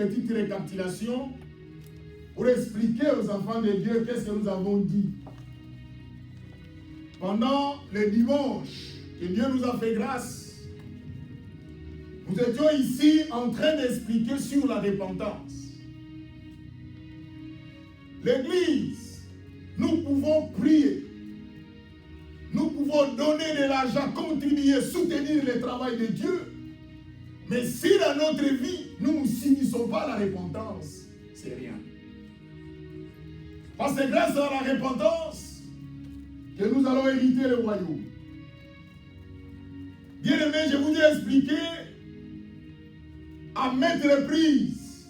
petite récapitulation pour expliquer aux enfants de Dieu qu'est-ce que nous avons dit. Pendant le dimanche, que Dieu nous a fait grâce, nous étions ici en train d'expliquer sur la repentance. L'Église, nous pouvons prier, nous pouvons donner de l'argent, contribuer, soutenir le travail de Dieu. Mais si dans notre vie, nous ne subissons pas la repentance, c'est rien. Parce que grâce à la repentance, que nous allons hériter le royaume. Bien aimé, je vous ai expliqué à maintes reprises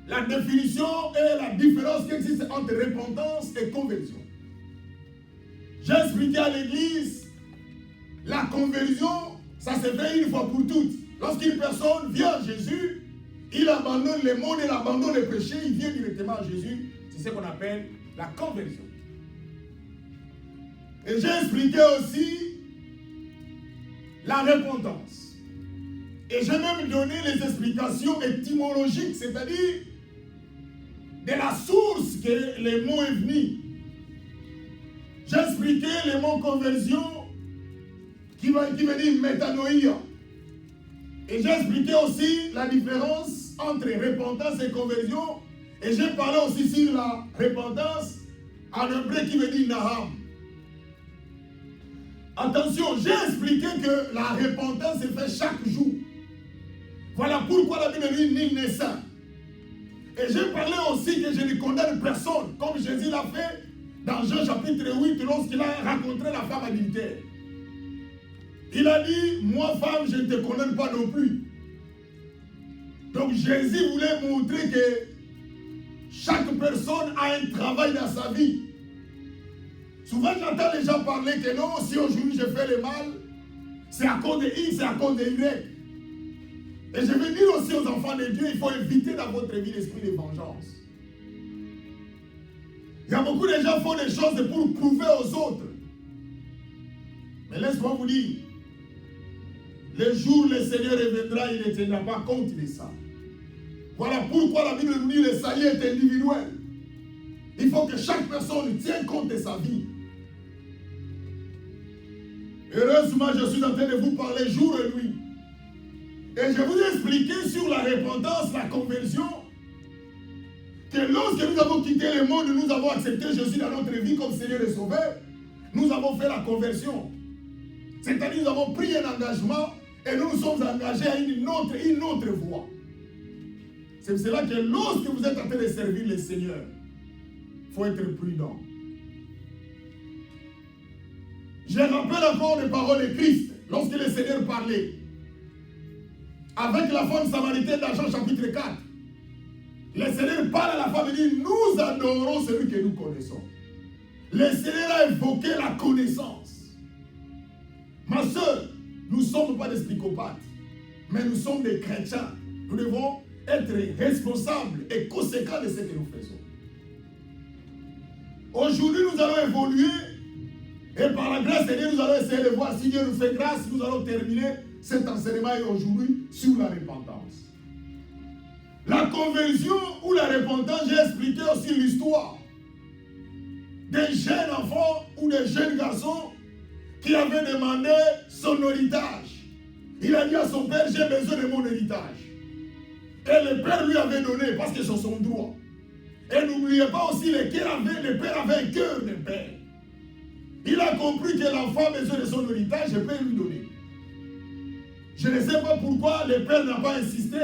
la définition et la différence qui existe entre repentance et conversion. J'ai expliqué à l'église, la conversion, ça se fait une fois pour toutes. Lorsqu'une personne vient à Jésus, il abandonne le monde, il abandonne le péché, il vient directement à Jésus. C'est ce qu'on appelle la conversion. Et j'ai expliqué aussi la repentance. Et j'ai même donné les explications étymologiques, c'est-à-dire de la source que le mot est venu. J'ai expliqué le mot conversion qui veut dire métanoïa. Et j'ai expliqué aussi la différence entre repentance et conversion. Et j'ai parlé aussi sur la repentance en hébreu qui veut dire naham. Attention, j'ai expliqué que la repentance se fait chaque jour. Voilà pourquoi la Bible dit nul n'est saint. Et j'ai parlé aussi que je ne condamne personne, comme Jésus l'a fait dans Jean chapitre 8, lorsqu'il a rencontré la femme adultère. Il a dit, moi femme, je ne te condamne pas non plus. Donc Jésus voulait montrer que chaque personne a un travail dans sa vie. Souvent j'entends les gens parler que non, si aujourd'hui je fais le mal, c'est à cause de X, c'est à cause de Y. Et je veux dire aussi aux enfants de Dieu, il faut éviter dans votre vie l'esprit de vengeance. Il y a beaucoup de gens qui font des choses pour prouver aux autres. Mais laisse-moi vous dire, le jour où le Seigneur reviendra, il ne tiendra pas compte de ça. Voilà pourquoi la Bible nous dit que le salut est individuel. Il faut que chaque personne tienne compte de sa vie. Heureusement, je suis en train de vous parler jour et nuit. Et je vous ai expliqué sur la repentance, la conversion, que lorsque nous avons quitté le monde, nous avons accepté Jésus dans notre vie comme Seigneur et Sauveur, nous avons fait la conversion. C'est-à-dire nous avons pris un engagement et nous nous sommes engagés à une autre voie. C'est pour cela que lorsque vous êtes en train de servir le Seigneur, il faut être prudent. Je rappelle encore les paroles de Christ lorsque le Seigneur parlait avec la femme samaritaine dans Jean chapitre 4. Le Seigneur parle à la femme et dit, nous adorons celui que nous connaissons. Le Seigneur a évoqué la connaissance. Ma soeur, nous ne sommes pas des psychopathes, mais nous sommes des chrétiens. Nous devons être responsables et conséquents de ce que nous faisons. Aujourd'hui, nous allons évoluer et par la grâce de Dieu, nous allons essayer de voir si Dieu nous fait grâce. Nous allons terminer cet enseignement aujourd'hui sur la repentance. La conversion ou la repentance, j'ai expliqué aussi l'histoire des jeunes enfants ou des jeunes garçons qui avaient demandé son héritage. Il a dit à son père, j'ai besoin de mon héritage. Et le père lui avait donné parce que c'est son droit. Et n'oubliez pas aussi, le père avait un cœur de père. Il a compris que l'enfant a besoin de son héritage, je peux lui donner. Je ne sais pas pourquoi le père n'a pas insisté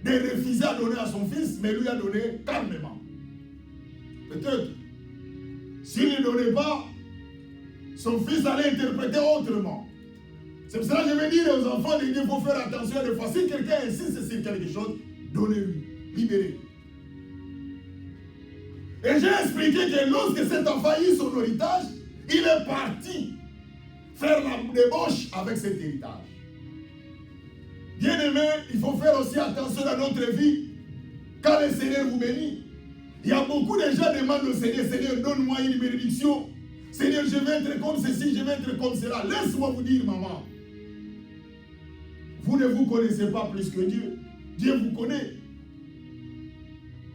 de refuser à donner à son fils, mais lui a donné calmement. Peut-être, s'il ne donnait pas, son fils allait interpréter autrement. C'est pour cela que je vais dire aux enfants de Dieu, il faut faire attention des fois. Si quelqu'un insiste sur quelque chose, donnez-lui, libérez-lui. Et j'ai expliqué que lorsque cet enfant a eu son héritage, il est parti faire la débauche avec cet héritage. Bien aimé, il faut faire aussi attention à notre vie. Quand le Seigneur vous bénit, il y a beaucoup de gens qui demandent au Seigneur, Seigneur, donne-moi une bénédiction. Seigneur, je vais être comme ceci, je vais être comme cela. Laisse-moi vous dire, maman. Vous ne vous connaissez pas plus que Dieu. Dieu vous connaît.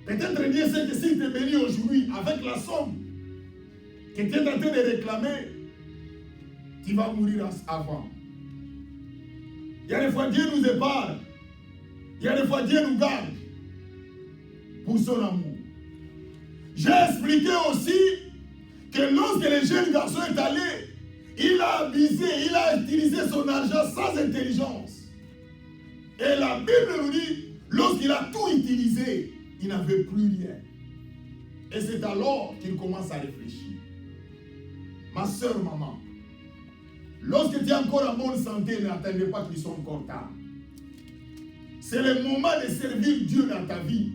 Peut-être Dieu sait que s'il te bénit aujourd'hui avec la somme que tu es en train de réclamer, tu vas mourir avant. Il y a des fois Dieu nous épargne. Il y a des fois Dieu nous garde pour son amour. J'ai expliqué aussi que lorsque le jeune garçon est allé, il a abusé, il a utilisé son argent sans intelligence. Et la Bible nous dit, lorsqu'il a tout utilisé, il n'avait plus rien. Et c'est alors qu'il commence à réfléchir. Ma soeur, maman, lorsque tu es encore en bonne santé, n'attendez pas qu'il soit encore tard. C'est le moment de servir Dieu dans ta vie.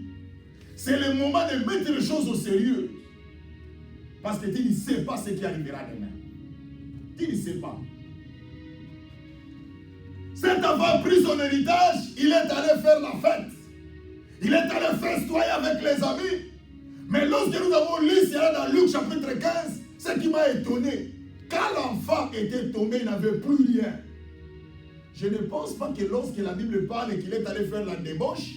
C'est le moment de mettre les choses au sérieux. Parce que tu ne sais pas ce qui arrivera demain. Tu ne sais pas. Cet enfant a pris son héritage, il est allé faire la fête. Il est allé festoyer avec les amis. Mais lorsque nous avons lu cela dans Luc chapitre 15, ce qui m'a étonné, quand l'enfant était tombé, il n'avait plus rien. Je ne pense pas que lorsque la Bible parle et qu'il est allé faire la débauche,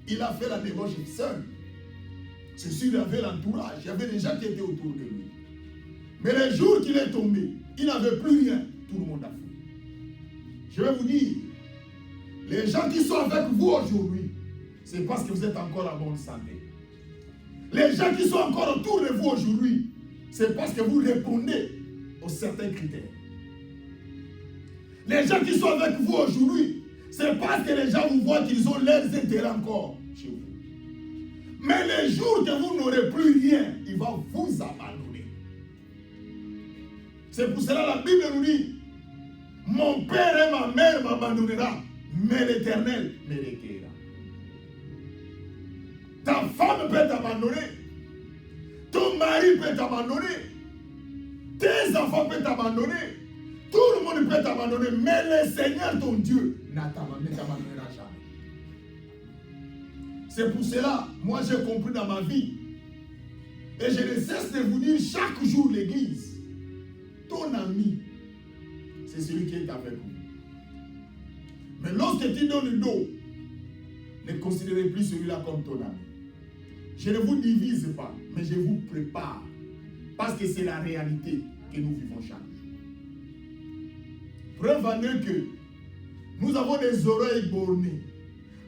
il a fait la débauche seul. C'est sûr, il avait l'entourage, il y avait des gens qui étaient autour de lui. Mais le jour qu'il est tombé, il n'avait plus rien. Tout le monde a fait. Je vais vous dire, les gens qui sont avec vous aujourd'hui, c'est parce que vous êtes encore en bonne santé. Les gens qui sont encore autour de vous aujourd'hui, c'est parce que vous répondez aux certains critères. Les gens qui sont avec vous aujourd'hui, c'est parce que les gens vous voient qu'ils ont leurs intérêts encore chez vous. Mais les jours que vous n'aurez plus rien, il va vous abandonner. C'est pour cela la Bible nous dit, mon père et ma mère m'abandonnera, mais l'Éternel me recueillera. Ta femme peut t'abandonner, ton mari peut t'abandonner, tes enfants peuvent t'abandonner, tout le monde peut t'abandonner, mais le Seigneur ton Dieu ne t'abandonnera jamais. C'est pour cela, moi j'ai compris dans ma vie, et je ne cesse de vous dire chaque jour l'église, ton ami, c'est celui qui est avec vous. Mais lorsque tu donnes le dos, ne considérez plus celui-là comme ton ami. Je ne vous divise pas, mais je vous prépare. Parce que c'est la réalité que nous vivons chaque jour. Preuve en est que nous avons des oreilles bornées.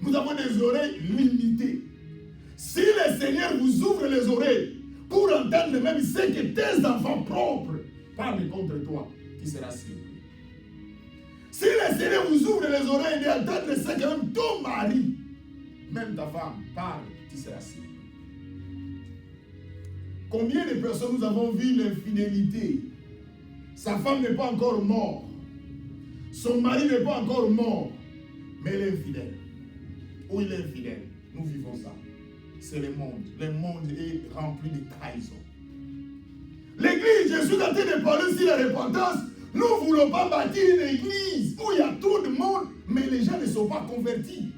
Nous avons des oreilles limitées. Si le Seigneur vous ouvre les oreilles pour entendre même ce que tes enfants propres parlent contre toi, tu seras surpris. Si le Seigneur vous ouvre les oreilles et entendre ce que même ton mari, même ta femme parle, tu seras surpris. Combien de personnes nous avons vu l'infidélité? Sa femme n'est pas encore morte. Son mari n'est pas encore mort. Mais il est infidèle. Où il est infidèle? Nous vivons ça. C'est le monde. Le monde est rempli de trahison. L'église, je suis en train de parler sur la repentance. Nous ne voulons pas bâtir une église où il y a trop de monde, mais les gens ne sont pas convertis.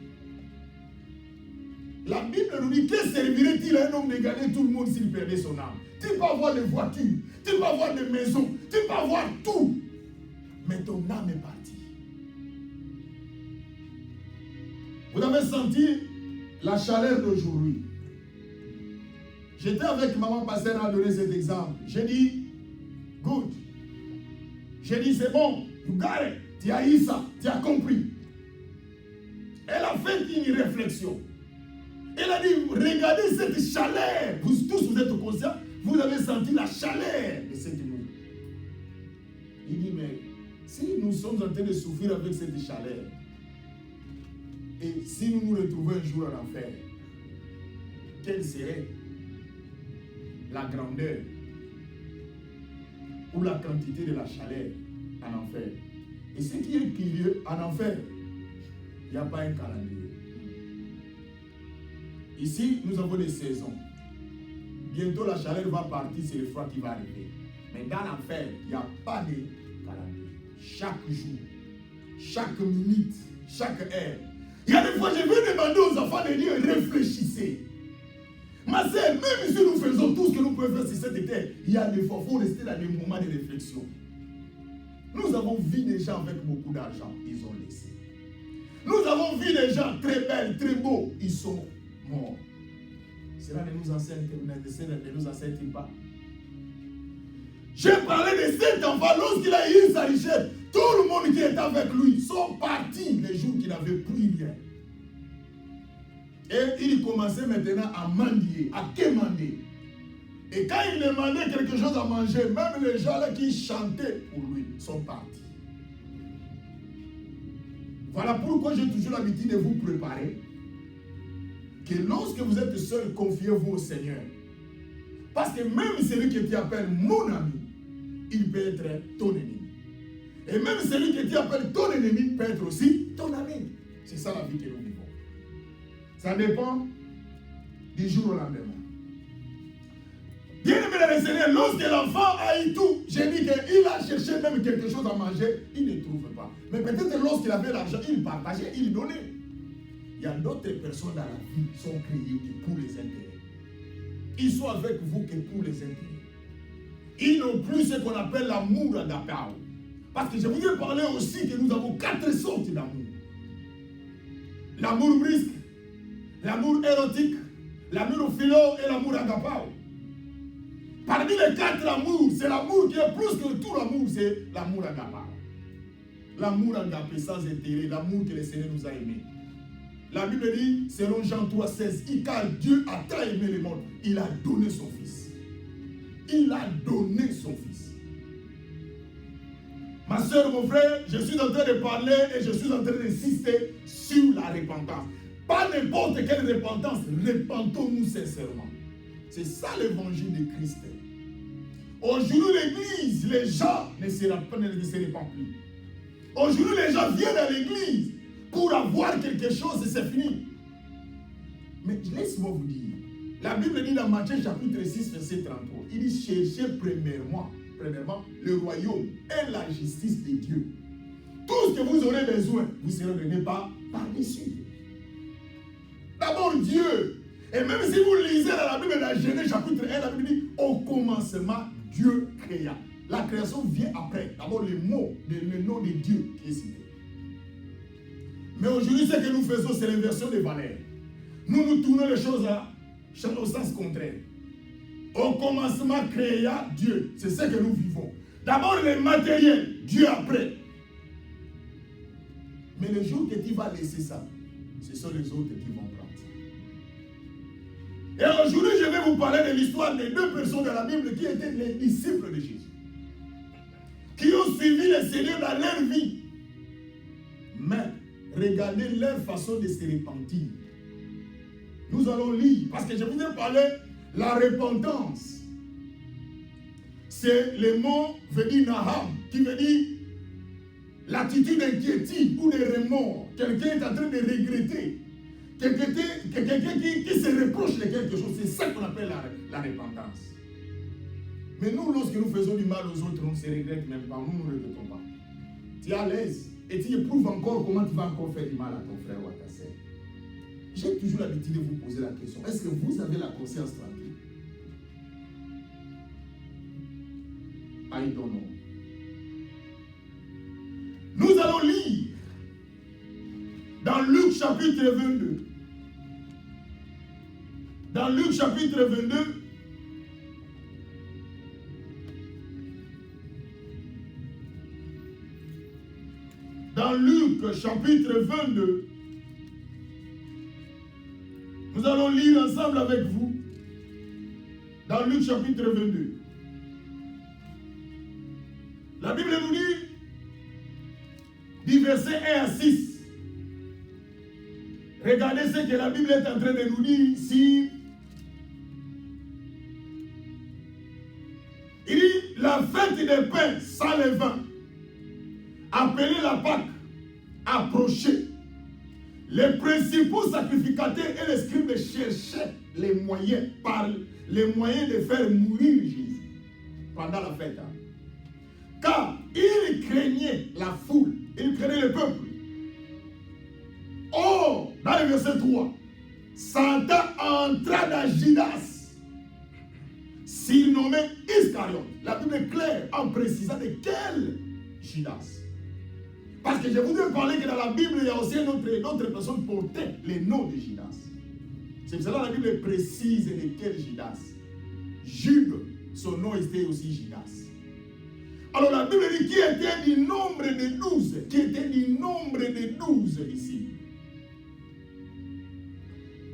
La Bible nous dit, que servirait-il à un homme de gagner tout le monde s'il perdait son âme? Tu peux avoir des voitures, tu peux avoir des maisons, tu peux avoir tout, mais ton âme est partie. Vous avez senti la chaleur d'aujourd'hui. J'étais avec maman pasteur à donner cet exemple. J'ai dit, good. J'ai dit, c'est bon, you got it. Tu as eu ça, tu as compris. Elle a fait une réflexion. Elle a dit, regardez cette chaleur. Vous tous, vous êtes conscients, vous avez senti la chaleur de cette nuit. Il dit, mais si nous sommes en train de souffrir avec cette chaleur, et si nous nous retrouvons un jour en enfer, quelle serait la grandeur ou la quantité de la chaleur en enfer? Et ce qui est curieux, en enfer, il n'y a pas un calendrier. Ici, nous avons des saisons. Bientôt, la chaleur va partir, c'est le froid qui va arriver. Mais dans l'enfer, il n'y a pas de calendrier. Chaque jour, chaque minute, chaque heure. Il y a des fois, je vais demander aux enfants de dire, réfléchissez. Ma sœur, même si nous faisons tout ce que nous pouvons faire sur cette terre, il y a des fois, il faut rester dans des moments de réflexion. Nous avons vu des gens avec beaucoup d'argent, ils ont laissé. Nous avons vu des gens très belles, très beaux, ils sont morts. Cela ne nous enseigne-t-il pas? J'ai parlé de cet enfant lorsqu'il a eu sa richesse. Tout le monde qui était avec lui sont partis les jours qu'il n'avait plus rien. Et il commençait maintenant à mendier, à quémander. Et quand il demandait quelque chose à manger, même les gens là qui chantaient pour lui sont partis. Voilà pourquoi j'ai toujours l'habitude de vous préparer que lorsque vous êtes seul, confiez-vous au Seigneur. Parce que même celui qui t'appelle mon ami, il peut être ton ennemi. Et même celui qui t'appelle ton ennemi peut être aussi ton ami. C'est ça la vie que nous vivons. Ça dépend du jour au lendemain. Bien aimé dans le Seigneur, lorsque l'enfant a eu tout, j'ai dit qu'il a cherché même quelque chose à manger, il ne trouve pas. Mais peut-être lorsqu'il avait l'argent, il partageait, il donnait. Il y a d'autres personnes dans la vie qui sont créées que pour les intérêts. Ils sont avec vous que pour les intérêts. Ils n'ont plus ce qu'on appelle l'amour agapao. Parce que je vous ai parlé aussi que nous avons 4 sortes d'amour. L'amour brisque, l'amour érotique, l'amour philo et l'amour agapao. Parmi les 4 amours, c'est l'amour qui est plus que tout l'amour, c'est l'amour agapao. L'amour agapé sans intérêt, l'amour que le Seigneur nous a aimé. La Bible dit, selon Jean 3,16, car Dieu a tant aimé le monde, il a donné son Fils. Il a donné son Fils. Ma soeur, mon frère, je suis en train de parler et je suis en train d'insister sur la repentance. Pas n'importe quelle repentance, repentons-nous sincèrement. C'est ça l'évangile de Christ. Aujourd'hui, l'église, les gens ne se répandent plus. Aujourd'hui, les gens viennent à l'église pour avoir quelque chose et c'est fini. Mais laisse-moi vous dire, la Bible dit dans Matthieu chapitre 6, verset 33, il dit cherchez premièrement le royaume et la justice de Dieu. Tout ce que vous aurez besoin, vous serez donné par-dessus. D'abord Dieu. Et même si vous lisez dans la Bible, dans Genèse chapitre 1, la Bible dit au commencement, Dieu créa. La création vient après. D'abord le nom de Dieu qui est cité. Mais aujourd'hui, ce que nous faisons, c'est l'inversion des valeurs. Nous tournons les choses au sens contraire. Au commencement créa Dieu. C'est ce que nous vivons. D'abord le matériel, Dieu après. Mais le jour que tu vas laisser ça, ce sont les autres qui vont prendre. Et aujourd'hui, je vais vous parler de l'histoire de 2 personnes dans la Bible qui étaient les disciples de Jésus. Qui ont suivi le Seigneur dans leur vie. Mais regardez leur façon de se repentir. Nous allons lire, parce que je vous ai parlé, la repentance. C'est le mot veut dire Naham, qui veut dire l'attitude d'inquiétude ou de remords. Quelqu'un est en train de regretter. Quelqu'un qui se reproche de quelque chose. C'est ça qu'on appelle la repentance. Mais nous, lorsque nous faisons du mal aux autres, on ne se regrette même pas. Nous ne regrettons pas. Tu es à l'aise et tu éprouves encore comment tu vas encore faire du mal à ton frère ou à ta sœur. J'ai toujours l'habitude de vous poser la question. Est-ce que vous avez la conscience tranquille? I don't know. Nous allons lire dans Luc chapitre 22. Dans Luc chapitre 22, dans Luc chapitre 22, nous allons lire ensemble avec vous. Dans Luc chapitre 22. La Bible nous dit, du verset 1 à 6. Regardez ce que la Bible est en train de nous dire ici. Il dit, la fête des pains sans levain, appelée la Pâque, approchait. Les principaux sacrificateurs et les scribes cherchaient les moyens, de faire mourir Jésus pendant la fête. Car ils craignaient la foule, ils craignaient le peuple. Or, dans le verset 3, Satan entra dans Judas, surnommé Iscariote. La Bible est claire en précisant de quel Judas. Parce que je vous ai parlé que dans la Bible, il y a aussi d'autres personnes qui portaient le nom de Judas. C'est pour cela que la Bible précise lequel Judas. Jude, son nom était aussi Judas. Alors la Bible dit qui était du nombre de 12. Qui était du nombre de 12 ici.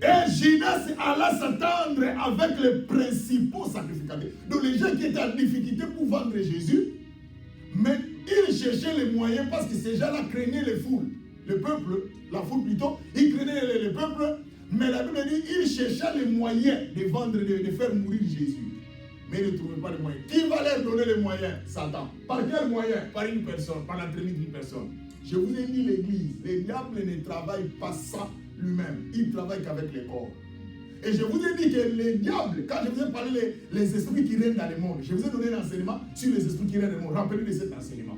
Et Judas alla s'attendre avec les principaux sacrificateurs. Donc les gens qui étaient en difficulté pour vendre Jésus, mais ils cherchaient les moyens parce que ces gens-là craignaient les foules. Le peuple, la foule plutôt, ils craignaient le peuple, mais la Bible dit qu'ils cherchaient les moyens de vendre, de faire mourir Jésus. Mais ils ne trouvaient pas les moyens. Qui va leur donner les moyens? Satan. Par quel moyen? Par une personne, par l'entraînement d'une personne. Je vous ai dit l'église, le diable ne travaille pas ça lui-même. Il travaille qu'avec les corps. Et je vous ai dit que le diable, quand je vous ai parlé les esprits qui règnent dans le monde, je vous ai donné l'enseignement sur les esprits qui règnent dans le monde. Rappelez-vous de cet enseignement.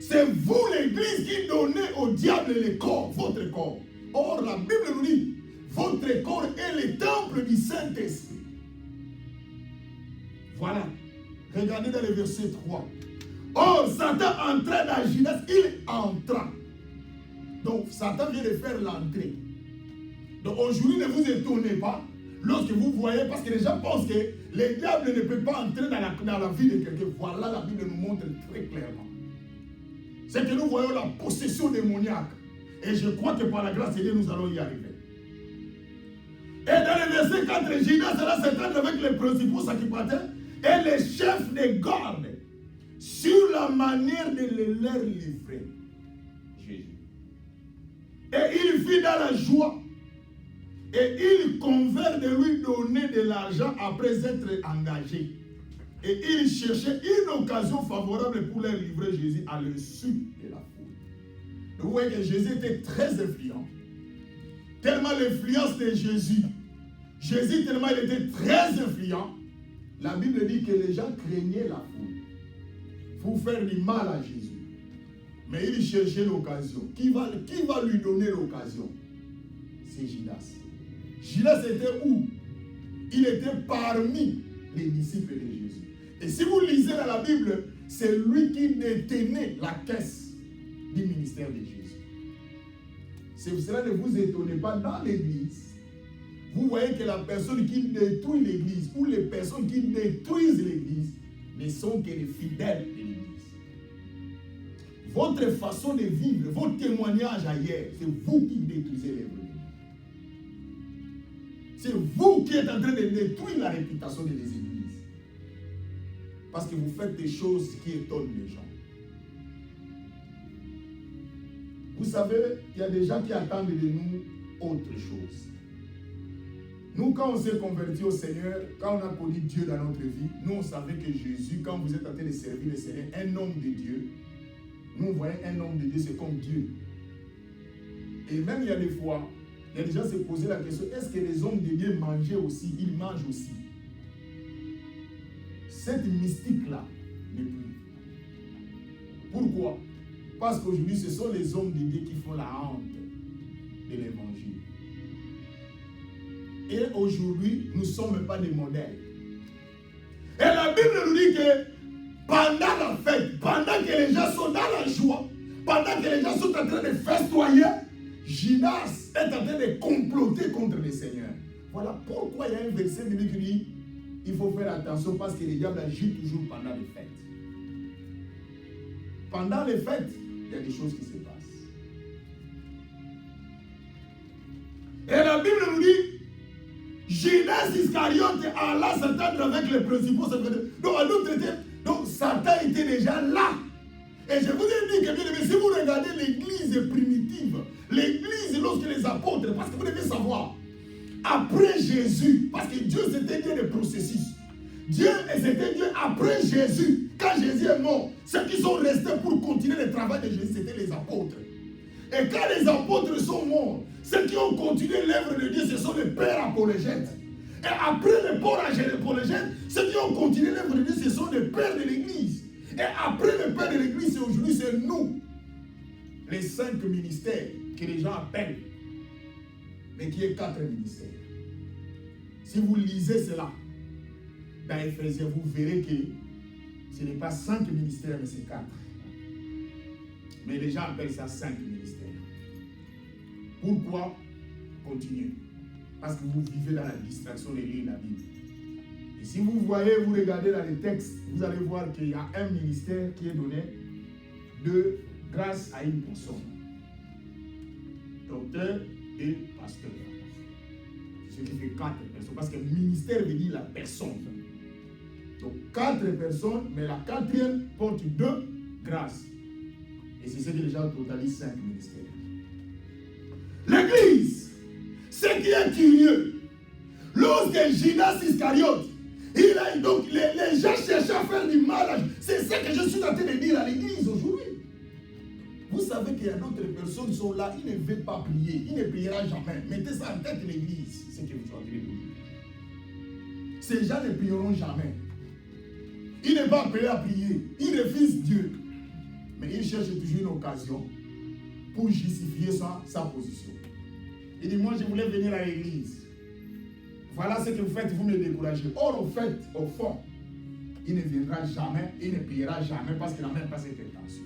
C'est vous l'église qui donnez au diable le corps, votre corps. Or, la Bible nous dit, votre corps est le temple du Saint-Esprit. Voilà. Regardez dans le verset 3. Or, Satan entrait dans Judas, il entra. Donc, Satan vient de faire l'entrée. Donc, aujourd'hui, ne vous étonnez pas lorsque vous voyez, parce que les gens pensent que le diable ne peut pas entrer dans la vie de quelqu'un. Voilà, la Bible nous montre très clairement. C'est que nous voyons la possession démoniaque. Et je crois que par la grâce de Dieu, nous allons y arriver. Et dans le verset 4, Judas alla s'attendre avec les principaux sacrificateurs et les chefs de garde sur la manière de les leur livrer. Jésus. Et il fit dans la joie. Et il convint de lui donner de l'argent après être engagé. Et il cherchait une occasion favorable pour leur livrer Jésus à l'insu de la foule. Donc vous voyez que Jésus était très influent. Tellement l'influence de Jésus. Jésus, tellement il était très influent. La Bible dit que les gens craignaient la foule pour faire du mal à Jésus. Mais il cherchait l'occasion. Qui va lui donner l'occasion? C'est Judas. Judas était où? Il était parmi les disciples de Jésus. Et si vous lisez dans la Bible, c'est lui qui détenait la caisse du ministère de Jésus. C'est pour cela, ne vous étonnez pas, dans l'église, vous voyez que la personne qui détruit l'église ou les personnes qui détruisent l'église ne sont que les fidèles de l'église. Votre façon de vivre, votre témoignage ailleurs, c'est vous qui détruisez l'œuvre de Dieu. C'est vous qui êtes en train de détruire la réputation des églises. Parce que vous faites des choses qui étonnent les gens. Vous savez, il y a des gens qui attendent de nous autre chose. Nous, quand on s'est converti au Seigneur, quand on a connu Dieu dans notre vie, nous, on savait que Jésus, quand vous êtes en train de servir le Seigneur, un homme de Dieu, nous, on voyait un homme de Dieu, c'est comme Dieu. Et même il y a des fois, il y a des gens se posaient la question, est-ce que les hommes de Dieu mangeaient aussi? Ils mangent aussi. Cette mystique-là n'est plus. Pourquoi? Parce qu'aujourd'hui, ce sont les hommes de Dieu qui font la honte de l'évangile. Et aujourd'hui, nous ne sommes pas des modèles. Et la Bible nous dit que pendant la fête, pendant que les gens sont dans la joie, pendant que les gens sont en train de festoyer, Judas est en train de comploter contre le Seigneur. Voilà pourquoi il y a un verset biblique qui dit il faut faire attention parce que le diable agit toujours pendant les fêtes. Pendant les fêtes, il y a des choses qui se passent. Et la Bible nous dit Judas Iscariote alla s'attendre avec les principaux secrétaires. Donc Satan était déjà là. Et je vous ai dit que bien aimé, si vous regardez l'église primitive, l'église lorsque les apôtres, parce que vous devez savoir, après Jésus, parce que Dieu c'était Dieu de processus. Dieu c'était Dieu après Jésus. Quand Jésus est mort, ceux qui sont restés pour continuer le travail de Jésus, c'était les apôtres. Et quand les apôtres sont morts, ceux qui ont continué l'œuvre de Dieu, ce sont les pères apologètes. Et après les pères apologètes, ceux qui ont continué l'œuvre de Dieu, ce sont les pères de l'église. Et après le père de l'église, aujourd'hui, c'est nous. Les 5 ministères que les gens appellent. Mais qui est 4 ministères. Si vous lisez cela, dans Éphésiens, vous verrez que ce n'est pas 5 ministères, mais c'est 4. Mais les gens appellent ça 5 ministères. Pourquoi continuer? Parce que vous vivez dans la distraction de lire la Bible. Et si vous voyez, vous regardez dans les textes, vous allez voir qu'il y a un ministère qui est donné de grâce à une personne. Docteur et pasteur. Ce qui fait 4 personnes. Parce que le ministère veut dire la personne. Donc 4 personnes, mais la 4e porte 2 grâces. Et c'est ce qui déjà totalise 5 ministères. L'église, ce qui est curieux, lorsque Judas Iscariote, donc les gens cherchaient à faire du mal. C'est ce que je suis en train de dire à l'église aujourd'hui. Vous savez qu'il y a d'autres personnes qui sont là, ils ne veulent pas prier, ils ne prieront jamais. Mettez ça en tête de l'église, ce que vous êtes en train de dire. Ces gens ne prieront jamais. Ils ne vont pas appeler à prier, ils refusent Dieu. Mais ils cherchent toujours une occasion pour justifier sa position. Il dit, moi je voulais venir à l'église. Voilà ce que vous faites, vous me découragez. Or, au fait, au fond, il ne viendra jamais, il ne priera jamais parce qu'il n'a même pas cette intention.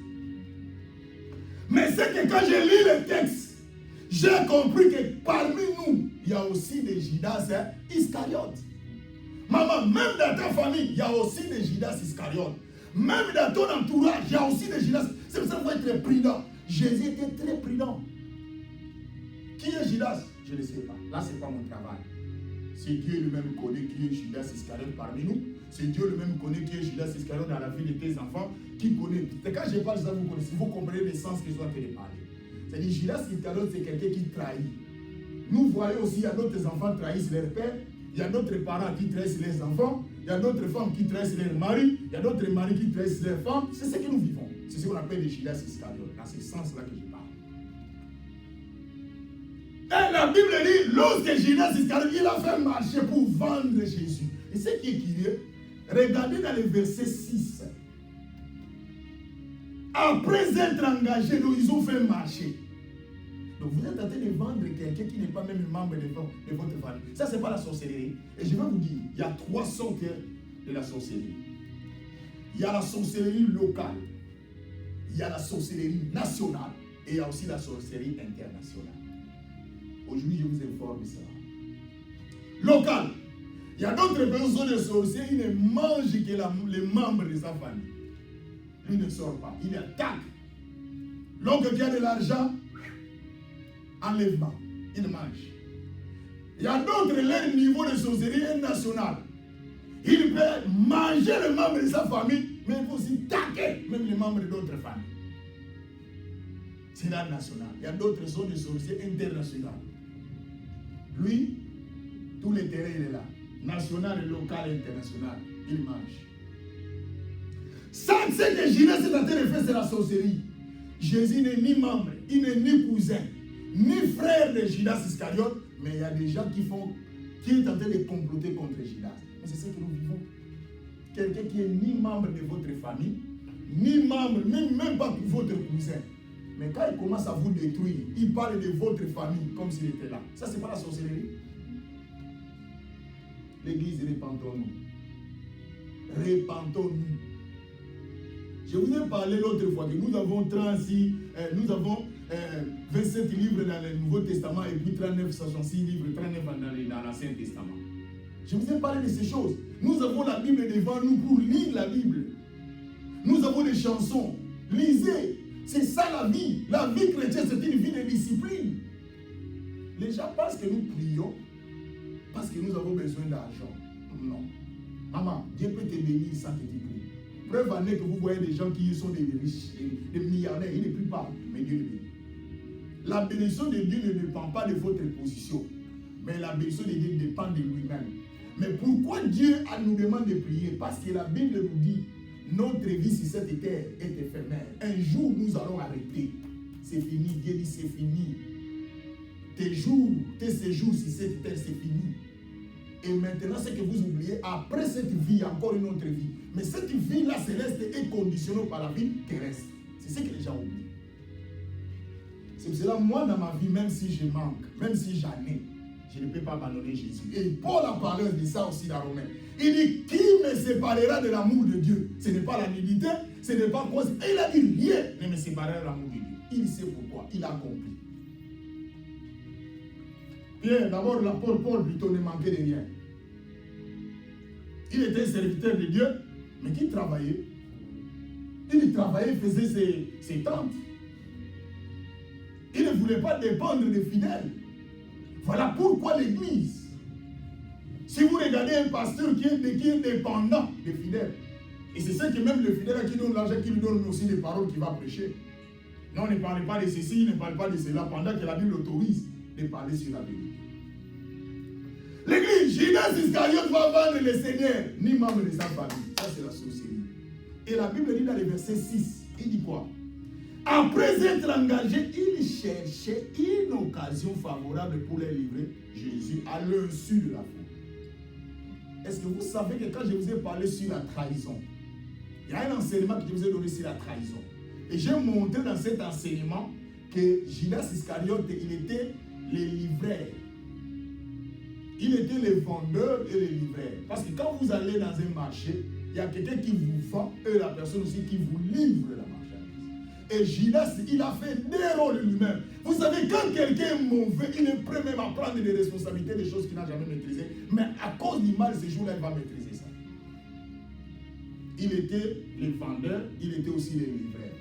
Mais c'est que quand je lis le texte, j'ai compris que parmi nous, il y a aussi des Judas Iscariotes. Maman, même dans ta famille, il y a aussi des Judas Iscariotes. Même dans ton entourage, il y a aussi des Judas. C'est pour ça qu'il faut être prudent. Jésus était très prudent. Qui est Judas? Je ne sais pas. Là, ce n'est pas mon travail. C'est Dieu lui-même connaît qui est Judas Iscariote parmi nous. C'est Dieu lui-même connaît qui est Judas Iscariote dans la vie de tes enfants. Qui connaît. Et quand je parle de ça, vous connaissez. Vous comprenez le sens que je suis en train de parler. C'est-à-dire Judas Iscariote, c'est quelqu'un qui trahit. Nous voyons aussi, il y a d'autres enfants qui trahissent leur père. Il y a d'autres parents qui trahissent leurs enfants. Il y a d'autres femmes qui trahissent leurs maris. Il y a d'autres maris qui trahissent leurs femmes. C'est ce que nous vivons. C'est ce qu'on appelle les Judas Iscariote. Dans ce sens-là que je parle. Et la Bible dit, lorsque Judas Iscariote, il a fait marcher pour vendre Jésus. Et ce qui est curieux, regardez dans le verset 6. Après être engagés, donc ils ont fait marcher. Donc vous êtes en train de vendre quelqu'un qui n'est pas même membre de votre famille. Ça, ce n'est pas la sorcellerie. Et je vais vous dire, il y a 3 sortes de la sorcellerie. Il y a la sorcellerie locale. Il y a la sorcellerie nationale. Et il y a aussi la sorcellerie internationale. Aujourd'hui, je vous informe de ça. Local. Il y a d'autres personnes de sorciers, ils ne mangent que les membres de sa famille. Lui ne sort pas. Il attaque. L'oncle qui a de l'argent, enlèvement. Il mange. Il y a d'autres, leur niveau de sorcellerie est national. Il peut manger les membres de sa famille, mais il peut aussi taquer même les membres d'autres familles. C'est là national. Il y a d'autres zones de sorciers internationales. Lui, tout le terrain il est là. National, local et international. Il mange. Ça, c'est que Judas est en train de faire, c'est la sorcellerie. Jésus n'est ni membre, il n'est ni cousin, ni frère de Judas Iscariote, mais il y a des gens qui est en train de comploter contre Judas. Mais c'est ce que nous vivons. Quelqu'un qui est ni membre de votre famille, ni membre, même pas votre cousin. Mais quand il commence à vous détruire, il parle de votre famille comme s'il était là. Ça, c'est pas la sorcellerie. L'église, répentons-nous. Répentons-nous. Je vous ai parlé l'autre fois que nous avons 36, nous avons 27 livres dans le Nouveau Testament et puis 66 livres, 39 dans l'Ancien Testament. Je vous ai parlé de ces choses. Nous avons la Bible devant nous pour lire la Bible. Nous avons des chansons. Lisez. C'est ça la vie. La vie chrétienne, c'est une vie de discipline. Les gens pensent que nous prions parce que nous avons besoin d'argent. Non. Maman, Dieu peut te bénir sans que tu pries. Preuve en est que vous voyez des gens qui sont des riches, des milliardaires, ils ne prient pas, mais Dieu le bénit. La bénédiction de Dieu ne dépend pas de votre position, mais la bénédiction de Dieu dépend de lui-même. Mais pourquoi Dieu nous demande de prier? Parce que la Bible nous dit, notre vie sur cette terre est éphémère. Un jour, nous allons arrêter. C'est fini. Dieu dit, c'est fini. Tes jours, tes séjours sur cette terre, c'est fini. Et maintenant, ce que vous oubliez, après cette vie, il y a encore une autre vie. Mais cette vie-là céleste est conditionnée par la vie terrestre. C'est ce que les gens oublient. C'est pour cela, moi, dans ma vie, même si je manque, même si j'en ai, je ne peux pas abandonner Jésus. Et Paul a parlé de ça aussi dans Romains. Il dit, qui me séparera de l'amour de Dieu? Ce n'est pas la nudité, ce n'est pas quoi. Et il a dit, rien ne me séparera de l'amour de Dieu. Il sait pourquoi, il a compris. Pierre, d'abord l'apôtre Paul plutôt ne manquait de rien. Il était serviteur de Dieu, mais qui travaillait. Il travaillait, faisait ses tentes. Il ne voulait pas dépendre des fidèles. Voilà pourquoi l'Église, si vous regardez un pasteur qui est dépendant des fidèles, et c'est ça que même le fidèle qui donne l'argent, qui lui donne aussi des paroles qu'il va prêcher. Non, ne parlez pas de ceci, ne parlez pas de cela, pendant que la Bible autorise de parler sur la vérité. L'église, Judas Iscariote va vendre le Seigneur, ni membre de sa famille. Ça, c'est la sorcellerie. Et la Bible dit dans le verset 6, il dit quoi? Après être engagé, il cherchait une occasion favorable pour les livrer Jésus à l'insu de la foi. Est-ce que vous savez que quand je vous ai parlé sur la trahison, il y a un enseignement que je vous ai donné sur la trahison. Et j'ai montré dans cet enseignement que Judas Iscariote, il était les livreurs. Il était les vendeurs et les livreurs. Parce que quand vous allez dans un marché, il y a quelqu'un qui vous vend et la personne aussi qui vous livre la marchandise. Et Judas, il a fait des rôles lui-même. Vous savez, quand quelqu'un est mauvais, il est prêt même à prendre des responsabilités, des choses qu'il n'a jamais maîtrisées. Mais à cause du mal, ce jour-là, il va maîtriser ça. Il était les vendeurs, il était aussi les livreurs.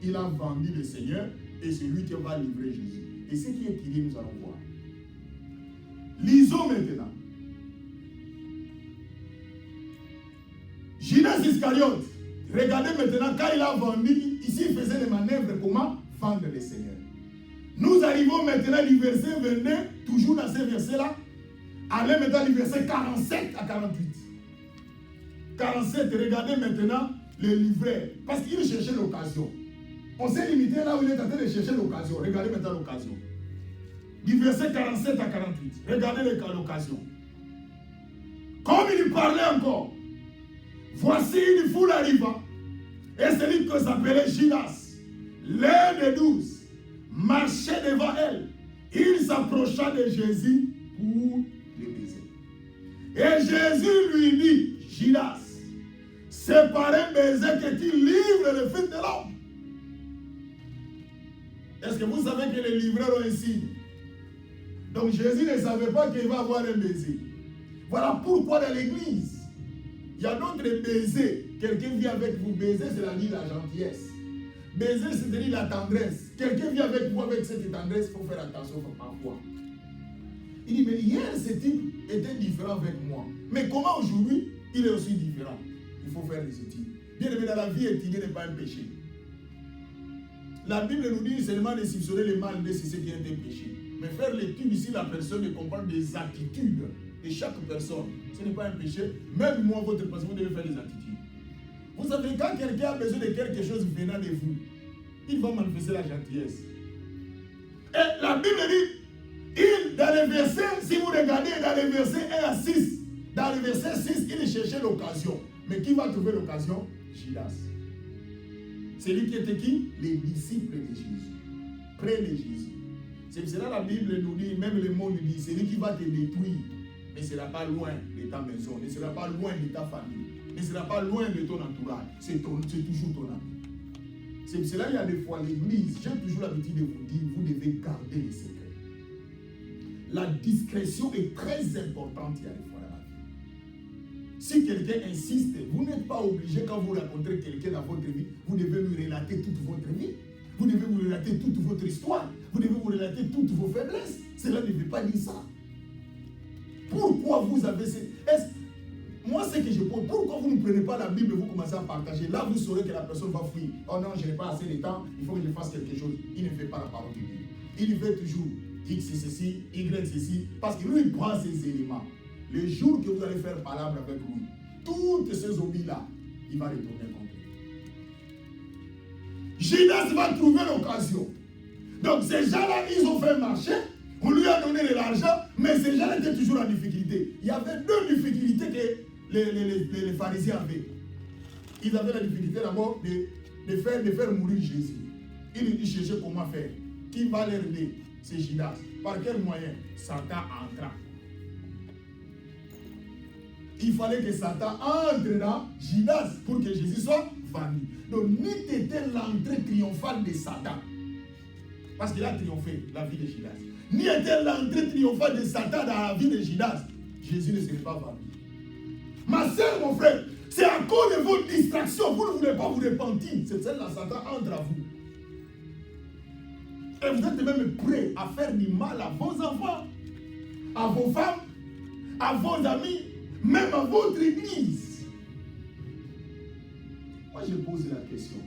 Il a vendu le Seigneur et c'est lui qui va livrer Jésus. Et ce qui est écrit, nous allons voir. Lisons maintenant. Judas Iscariote, regardez maintenant quand il a vendu, ici il faisait les manœuvres comment vendre le Seigneur. Nous arrivons maintenant du verset 22, toujours dans ce verset-là. Allez maintenant du verset 47 à 48. 47, regardez maintenant le livreur, parce qu'il cherchait l'occasion. On s'est limité là où il est en train de chercher l'occasion. Regardez maintenant l'occasion. Du verset 47 à 48. Regardez l'occasion. Comme il parlait encore, voici une foule arriva, et celui que s'appelait Judas, l'un des 12, marchait devant elle. Il s'approcha de Jésus pour le baiser. Et Jésus lui dit, Judas, c'est par un baiser que tu livres le Fils de l'homme. Est-ce que vous savez que les livreurs ont un signe? Donc Jésus ne savait pas qu'il va avoir un baiser. Voilà pourquoi dans l'église, il y a d'autres baisers. Quelqu'un vient avec vous, baiser, c'est-à-dire la gentillesse. Baiser, c'est-à-dire la tendresse. Quelqu'un vient avec vous avec cette tendresse, il faut faire attention parfois. Il dit, mais hier, ce type était différent avec moi. Mais comment aujourd'hui, il est aussi différent? Il faut faire des études. Bien aimé, dans la vie, étudier n'est pas un péché. La Bible nous dit seulement de soupçonner le mal, mais c'est ce qui est un péché. Mais faire l'étude ici, la personne de comprendre des attitudes de chaque personne, ce n'est pas un péché. Même moi, votre personne, vous devez faire des attitudes. Vous savez, quand quelqu'un a besoin de quelque chose venant de vous, il va manifester la gentillesse. Et la Bible dit, dans les versets, si vous regardez dans les versets 1 à 6, dans le verset 6, il cherchait l'occasion. Mais qui va trouver l'occasion? Judas. C'est lui qui était qui? Les disciples de Jésus. Près de Jésus. C'est pour cela la Bible nous dit, même le monde dit, c'est lui qui va te détruire. Mais ce ne sera pas loin de ta maison, ne sera pas loin de ta famille, ne sera pas loin de ton entourage. C'est toujours ton ami. C'est pour cela qu'il y a des fois l'église, j'ai toujours l'habitude de vous dire, vous devez garder les secrets. La discrétion est très importante, il y a des fois dans la vie. Si quelqu'un insiste, vous n'êtes pas obligé, quand vous rencontrez quelqu'un dans votre vie, vous devez lui relater toute votre vie. Vous devez vous relater toute votre histoire. Vous devez vous relater toutes vos faiblesses. Cela ne veut pas dire ça. Pourquoi vous avez ces... Moi, ce que je pose, pourquoi vous ne prenez pas la Bible et vous commencez à partager? Là, vous saurez que la personne va fuir. Oh non, je n'ai pas assez de temps, il faut que je fasse quelque chose. Il ne fait pas la parole de Dieu. Il fait toujours X c'est ceci, Y ceci, parce que lui, il prend ces éléments. Le jour que vous allez faire parole avec lui, toutes ces zombies-là, il va retourner contre lui. Judas va trouver l'occasion. Donc, ces gens-là, ils ont fait marcher. On lui a donné de l'argent, mais ces gens étaient toujours en difficulté. Il y avait deux difficultés que les pharisiens avaient. Ils avaient la difficulté d'abord de faire mourir Jésus. Ils cherchaient comment faire. Qui va les aider? C'est Judas. Par quel moyen? Satan entra. Il fallait que Satan entre dans Judas pour que Jésus soit vendu. Donc, ni était l'entrée triomphale de Satan. Parce qu'il a triomphé la vie de Judas. ni était l'entrée triomphale de Satan dans la vie de Judas, Jésus ne serait pas venu. Ma soeur, mon frère, c'est à cause de vos distractions, vous ne voulez pas vous repentir. C'est celle-là, Satan entre à vous. Et vous êtes même prêts à faire du mal à vos enfants, à vos femmes, à vos amis, même à votre église. Moi, je pose la question.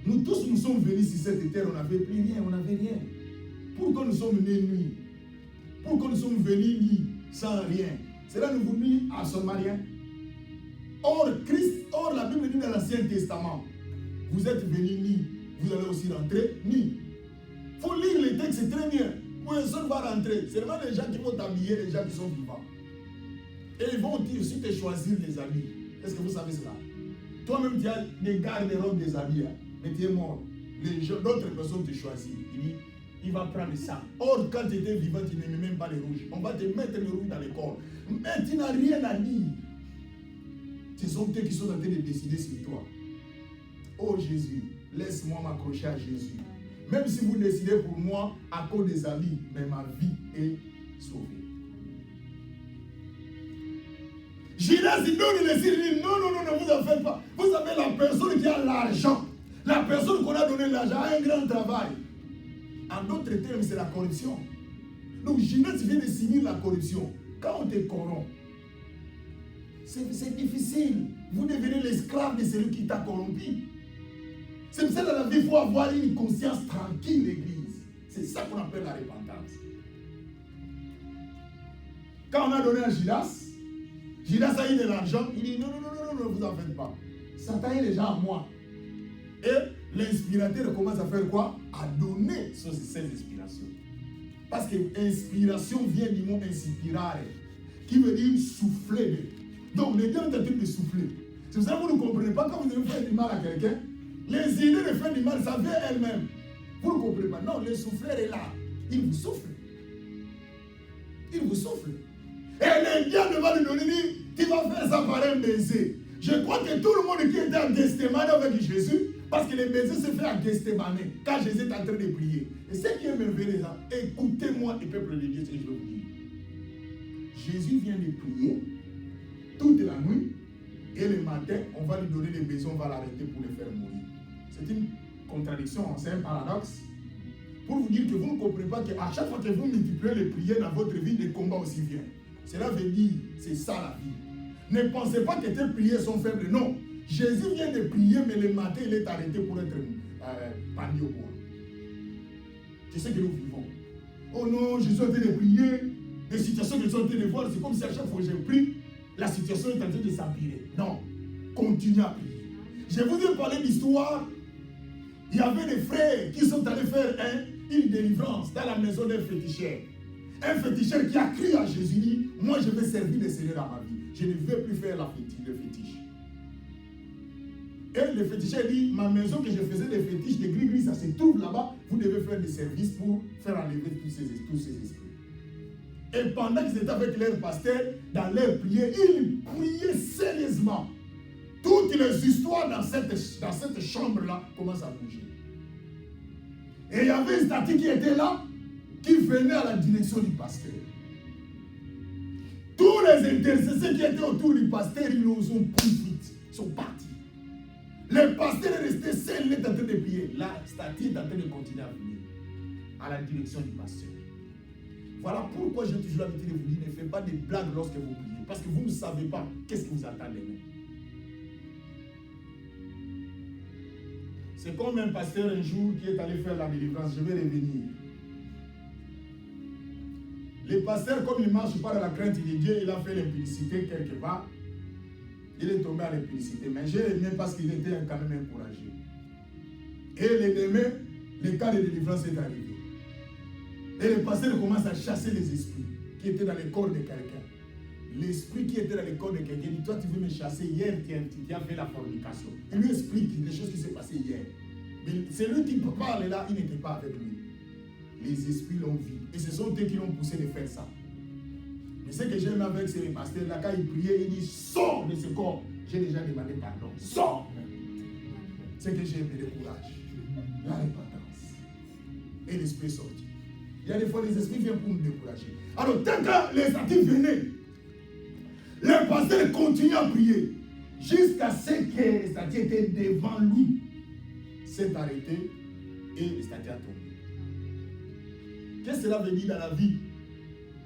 Nous tous, nous sommes venus sur cette terre, on n'avait plus rien, on n'avait rien. Pourquoi nous sommes nés nuits? Pourquoi nous sommes venus nuits sans rien? C'est là que nous venus à son rien. Or, la Bible dit dans l'Ancien Testament, vous êtes venus nuits, vous allez aussi rentrer nuits. Il faut lire les textes, c'est très bien. Personne va rentrer. C'est vraiment les gens qui vont t'habiller, les gens qui sont vivants. Et ils vont aussi te choisir des habits. Est-ce que vous savez cela? Toi-même, tu as des garde-robes des habits, mais tu es mort. D'autres personnes te choisissent. Il va prendre ça. Or, quand tu étais vivant, tu n'aimais même pas les rouges. On va te mettre le rouge dans les corps. Mais tu n'as rien à dire. Ce sont eux qui sont en train de décider sur toi. Oh Jésus, laisse-moi m'accrocher à Jésus. Même si vous décidez pour moi à cause des habits, mais ma vie est sauvée. Judas, il donne le signe, il dit non, vous en faites pas. Vous savez, la personne qui a l'argent, la personne qu'on a donné l'argent a un grand travail. En d'autres termes, c'est la corruption. Donc, Judas vient de signer la corruption. Quand on te corrompt, c'est difficile. Vous devenez l'esclave de celui qui t'a corrompu. C'est pour ça que dans la vie, il faut avoir une conscience tranquille, l'église. C'est ça qu'on appelle la repentance. Quand on a donné à Judas a eu de l'argent, il dit non, vous en faites pas. Satan est déjà à moi. Et l'inspirateur commence à faire quoi? À donner ces inspirations. Parce que inspiration vient du mot inspirare, qui veut dire souffler. Donc les deux ont été de souffler. C'est pour ça que vous ne comprenez pas quand vous devez faire du mal à quelqu'un. Les idées de faire du mal, ça vient elles-mêmes. Vous ne comprenez pas. Non, le souffleur est là. Il vous souffle. Il vous souffle. Et le diable va lui donner, dit, tu vas faire ça par un baiser. Je crois que tout le monde qui était à Gethsemane avec Jésus, parce que le baiser se fait à Gethsemane, quand Jésus est en train de prier. Et ce qui est merveilleux, écoutez-moi, le peuple de Dieu, ce que je veux vous dire. Jésus vient de prier toute la nuit, et le matin, on va lui donner les baisers, on va l'arrêter pour le faire mourir. C'est une contradiction, c'est un paradoxe. Pour vous dire que vous ne comprenez pas qu'à chaque fois que vous multipliez les prières dans votre vie, les combats aussi viennent. Cela veut dire, c'est ça la vie. Ne pensez pas que tes prières sont faibles, non. Jésus vient de prier, mais le matin, il est arrêté pour être pendu au bois. C'est ce que nous vivons. Oh non, je suis en train de prier, les situations que je suis en train de voir, c'est comme si à chaque fois que je prie, la situation est en train de s'empirer. Non, continuez à prier. Je vous ai parlé d'histoire. Il y avait des frères qui sont allés faire une délivrance dans la maison d'un féticheur. Un féticheur qui a cru à Jésus dit, moi je vais servir le Seigneur dans ma vie. Je ne veux plus faire le fétiche. Et le féticheur dit, ma maison que je faisais des fétiches, des gris-gris, ça se trouve là-bas, vous devez faire des services pour faire enlever tous ces esprits. Et pendant qu'ils étaient avec leur pasteur, dans leur prière, ils priaient sérieusement. Toutes les histoires dans cette chambre-là commencent à bouger. Et il y avait une statue qui était là, qui venait à la direction du pasteur. Tous les intercesseurs qui étaient autour du pasteur, ils nous ont pris vite, ils sont partis. Le pasteur est resté seul, il est en train de prier. La statue est en train de continuer à venir à la direction du pasteur. Voilà pourquoi j'ai toujours l'habitude de vous dire, ne faites pas des blagues lorsque vous priez, parce que vous ne savez pas qu'est-ce qui vous attend demain. C'est comme un pasteur un jour qui est allé faire la délivrance. Je vais revenir. Le pasteur, comme il marche pas dans la crainte de Dieu, il a fait l'impudicité quelque part. Il est tombé à l'impudicité. Mais j'ai aimé parce qu'il était quand même encouragé. Et le lendemain, le cas de délivrance est arrivé. Et le pasteur commence à chasser les esprits qui étaient dans le corps de quelqu'un. L'esprit qui était dans le corps de quelqu'un dit, toi tu veux me chasser hier, tu as fait la fornication. Il lui explique les choses qui s'est passées hier. Mais celui qui parle là, il n'était pas avec lui. Les esprits l'ont vu. Et ce sont eux qui l'ont poussé de faire ça. Mais ce que j'aime avec ces pasteurs là, quand il priait, il dit, sors de ce corps. J'ai déjà demandé pardon. Sors. C'est que j'ai aimé le courage. La repentance. Et l'esprit est sorti. Il y a des fois, les esprits viennent pour nous décourager. Alors, tant que les statues venaient, le pasteur continue à prier jusqu'à ce que les statues étaient devant lui. S'est arrêté et les statues a tombé. Qu'est-ce que cela veut dire dans la vie?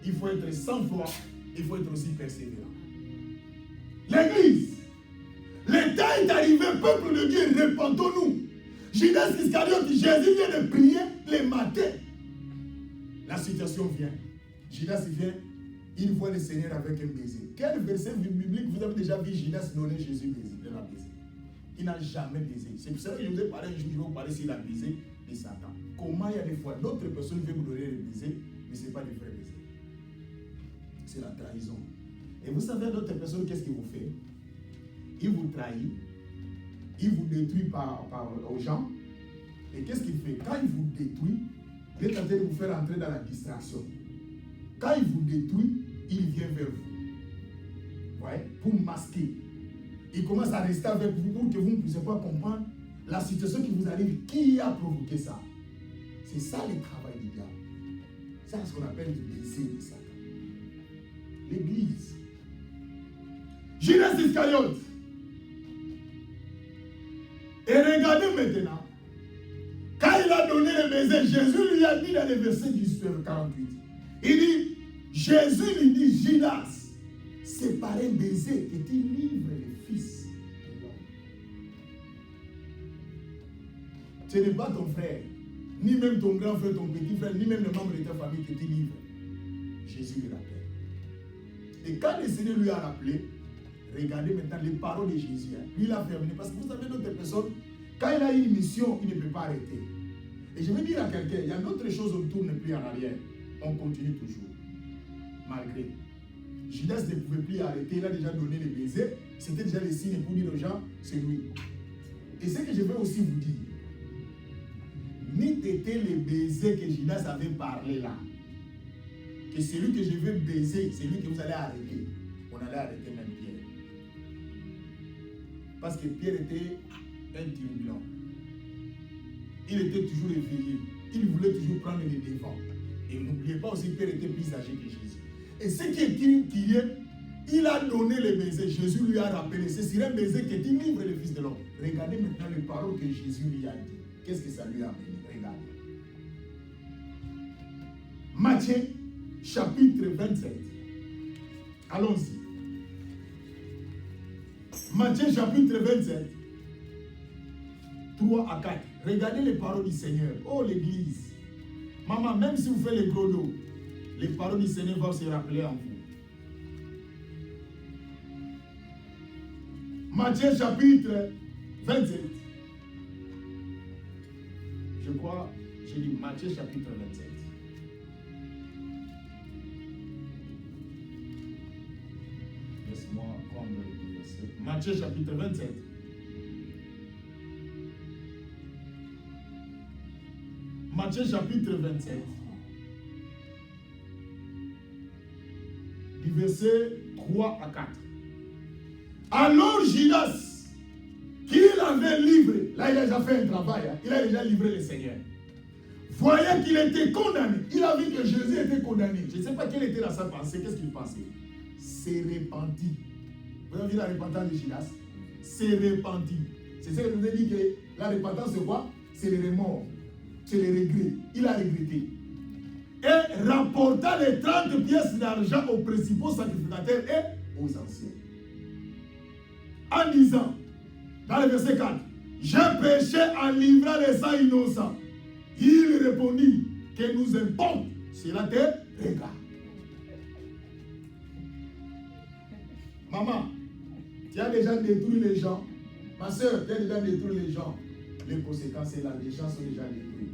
Il faut être sans foi, il faut être aussi persévérant. L'église, le temps est arrivé, peuple de Dieu, répentons-nous. Judas Iscariote, Jésus vient de prier le matin. La situation vient. Judas vient, il voit le Seigneur avec un baiser. Quel verset biblique vous avez déjà vu Judas donner Jésus de la baiser? Il n'a jamais baisé. C'est pour ça que je vous ai parlé un jour, je vais vous parler s'il a baisé de Satan. Comment il y a des fois d'autres personnes veulent vous donner le baiser, mais ce n'est pas des vrais baisers. C'est la trahison. Et vous savez, d'autres personnes, qu'est-ce qu'ils vous font? Ils vous trahissent, ils vous détruisent aux gens. Et qu'est-ce qu'il fait? Quand il vous détruit, il est en train de vous faire entrer dans la distraction. Quand il vous détruit, il vient vers vous. Ouais, pour masquer. Il commence à rester avec vous pour que vous ne puissiez pas comprendre la situation qui vous arrive. Qui a provoqué ça? C'est ça le travail du diable. C'est ce qu'on appelle le baiser de Satan. L'église. Judas Iscariote. Et regardez maintenant. Quand il a donné le baiser, Jésus lui a dit dans le verset 48. Il dit, Jésus lui dit, Judas, c'est par un baiser que tu livres le Fils de l'homme. Ce n'est pas ton frère, ni même ton grand frère, ton petit frère, ni même le membre de ta famille que tu livres. Jésus lui rappelle. Et quand le Seigneur lui a rappelé, regardez maintenant les paroles de Jésus. Lui, il a fermé. Parce que vous savez, d'autres personnes, quand il a une mission, il ne peut pas arrêter. Et je veux dire à quelqu'un, il y a d'autres choses, on ne tourne plus en arrière. On continue toujours. Malgré. Judas ne pouvait plus arrêter, il a déjà donné les baisers. C'était déjà les signes pour dire aux gens, c'est lui. Et ce que je veux aussi vous dire, ni était les baisers que Judas avait parlé là. Que celui que je veux baiser, c'est lui que vous allez arrêter. On allait arrêter même Pierre. Parce que Pierre était un turbulent. Il était toujours éveillé. Il voulait toujours prendre les devants. Et n'oubliez pas aussi, Pierre était plus âgé que Jésus. Et ce qui est, il a donné le baiser. Jésus lui a rappelé. C'est sur un baiser que tu livres le Fils de l'homme. Regardez maintenant les paroles que Jésus lui a dit. Qu'est-ce que ça lui a amené? Regardez. Matthieu, chapitre 27. Allons-y. Matthieu, chapitre 27. 3 à 4. Regardez les paroles du Seigneur. Oh, l'église. Maman, même si vous faites les gros dos, les paroles du Seigneur vont se rappeler en vous. Matthieu chapitre 27. Je crois, j'ai dit Matthieu chapitre 27. Laisse-moi prendre le verset. Matthieu chapitre 27. Matthieu chapitre 27. Du verset 3 à 4. Alors Judas, qu'il avait livré, là il a déjà fait un travail, hein, il a déjà livré le Seigneur. Voyait qu'il était condamné. Il a vu que Jésus était condamné. Je ne sais pas quelle était sa pensée, qu'est-ce qu'il pensait. C'est repenti. Vous avez vu la repentance de Judas? C'est repenti. C'est ça que je vous ai dit que la repentance c'est quoi? C'est le remords. C'est le regret. Il a regretté. Et rapporta les 30 pièces d'argent aux principaux sacrificateurs et aux anciens. En disant, dans le verset 4, j'ai péché en livrant les sangs innocents. Il répondit, que nous importe, cela te regarde. Maman, tu as déjà détruit les gens. Ma soeur, tu as déjà détruit les gens. Les conséquences, c'est là, les gens sont déjà détruits.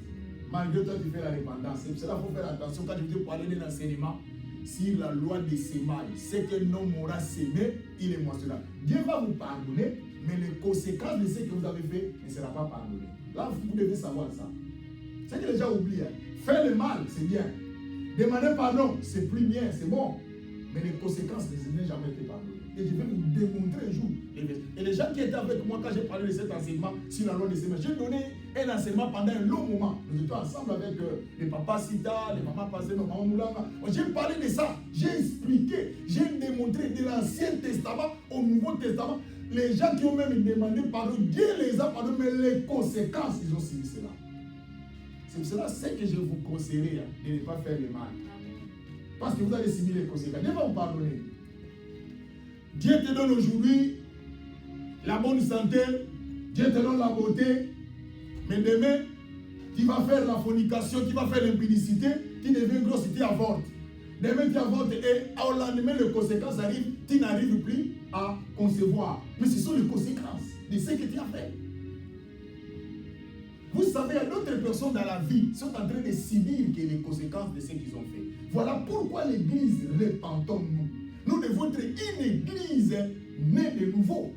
Malgré toi, tu fais la dépendance. C'est pour cela qu'il faut faire attention quand je veux parler d'un enseignement sur la loi des semailles. C'est qu'un homme aura semé, il est moissonneur. Dieu va vous pardonner, mais les conséquences de ce que vous avez fait ne seront pas pardonnées. Là, vous devez savoir ça. C'est que les gens oublient. Hein. Faire le mal, c'est bien. Demander pardon, c'est plus bien, c'est bon. Mais les conséquences ne sont jamais été pardonnées. Et je vais vous démontrer un jour. Et les gens qui étaient avec moi quand j'ai parlé de cet enseignement sur la loi des semailles, j'ai donné un enseignement pendant un long moment. Nous étions ensemble avec les papas Sita, les mamans Passé, les mamans Moulanga. J'ai parlé de ça, j'ai expliqué, j'ai démontré de l'Ancien Testament au Nouveau Testament. Les gens qui ont même demandé pardon, Dieu les a pardonnés, mais les conséquences, ils ont suivi cela. C'est pour cela ce que je vous conseillerais de ne pas faire le mal. Parce que vous allez subir les conséquences. Dieu va vous pardonner. Dieu te donne aujourd'hui la bonne santé, Dieu te donne la beauté, mais demain, tu vas faire la fornication, tu vas faire l'impudicité, tu deviens grosse, tu avortes. Demain, tu avortes et au lendemain, les conséquences arrivent, tu n'arrives plus à concevoir. Mais ce sont les conséquences de ce que tu as fait. Vous savez, il y a d'autres personnes dans la vie qui sont en train de subir les conséquences de ce qu'ils ont fait. Voilà pourquoi l'église, repentons-nous. Nous devons être une église née de nouveau.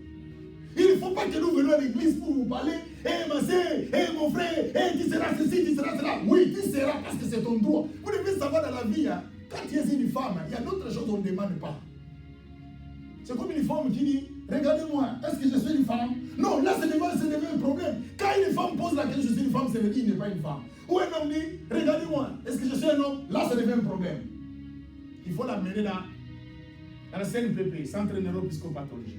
Il ne faut pas que nous venions à l'église pour vous parler. Ma soeur, mon frère, tu seras ceci, tu seras cela. Oui, tu seras parce que c'est ton droit. Vous devez savoir dans la vie, quand tu es une femme, il y a d'autres choses qu'on ne demande pas. C'est comme une femme qui dit, regardez-moi, est-ce que je suis une femme? Non, là, c'est devenu un problème. Quand une femme pose la question, je suis une femme, ça veut dire qu'il n'est pas une femme. Ou un homme dit, regardez-moi, est-ce que je suis un homme? Là, ça devient un problème. Il faut l'amener dans la CNPP, Centre Neuropiscopathologique.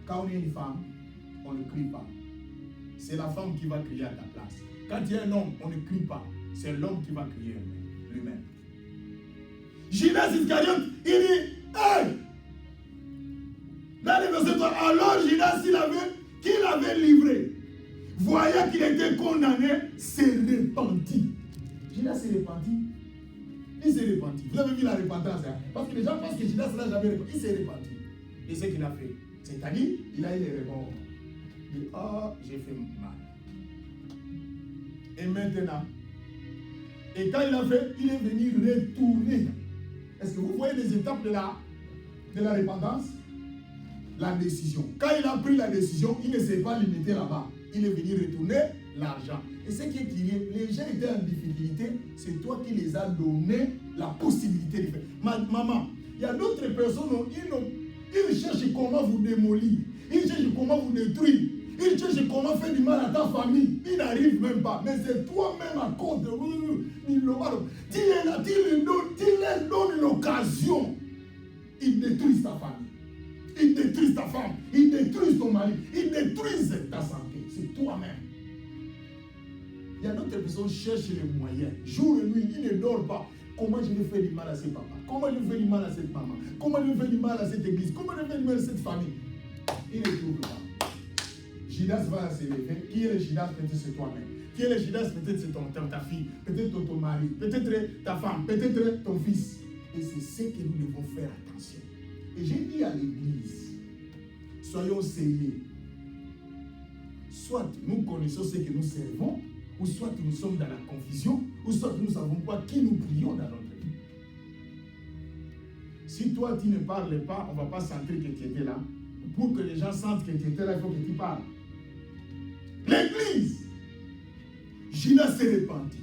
Quand on est une femme, on ne crie pas. C'est la femme qui va crier à ta place. Quand il y a un homme, on ne crie pas. C'est l'homme qui va crier lui-même. Judas Iscariote, il dit, hey! Dans le verset 3, alors Judas, qu'il avait livré, voyant qu'il était condamné, s'est repenti. Judas s'est repenti. Il s'est repenti. Vous avez vu la repentance, hein? Parce que les gens pensent que Judas n'a jamais repenti. Il s'est repenti. Et ce qu'il a fait, c'est-à-dire, il a eu les remords. Il dit, oh, j'ai fait mal. Et maintenant, et quand il a fait, il est venu retourner. Est-ce que vous voyez les étapes de la repentance? La décision. Quand il a pris la décision, il ne s'est pas limité là-bas. Il est venu retourner l'argent. Et ce qui est tiré, les gens étaient en difficulté, c'est toi qui les as donné la possibilité de faire. Maman, il y a d'autres personnes, ils cherchent comment vous démolir. Ils cherchent comment vous détruire. Ils cherchent comment faire du mal à ta famille. Ils n'arrivent même pas. Mais c'est toi-même à cause de... Tu leur donnes l'occasion. Ils détruisent ta famille. Ils détruisent ta femme. Ils détruisent ton mari. Ils détruisent ta santé. C'est toi-même. Il y a d'autres personnes qui cherchent les moyens. Jour et nuit, ils ne dorment pas. Comment je vais faire du mal à ce papa? Comment je vais faire du mal à cette maman? Comment je vais faire du mal à cette église? Comment je vais faire du mal à cette famille? Ils ne trouvent pas. Judas va se lever. Qui est le Judas? Peut-être c'est toi-même. Qui est le Judas? Peut-être c'est ta fille. Peut-être ton mari. Peut-être ta femme. Peut-être ton fils. Et c'est ce que nous devons faire attention. Et j'ai dit à l'église, soyons sérieux. Soit nous connaissons ce que nous servons, ou soit nous sommes dans la confusion, ou soit nous ne savons pas qui nous prions dans notre vie. Si toi tu ne parles pas, on ne va pas sentir que tu étais là. Pour que les gens sentent que tu étais là, il faut que tu parles. L'église, Judas s'est repenti.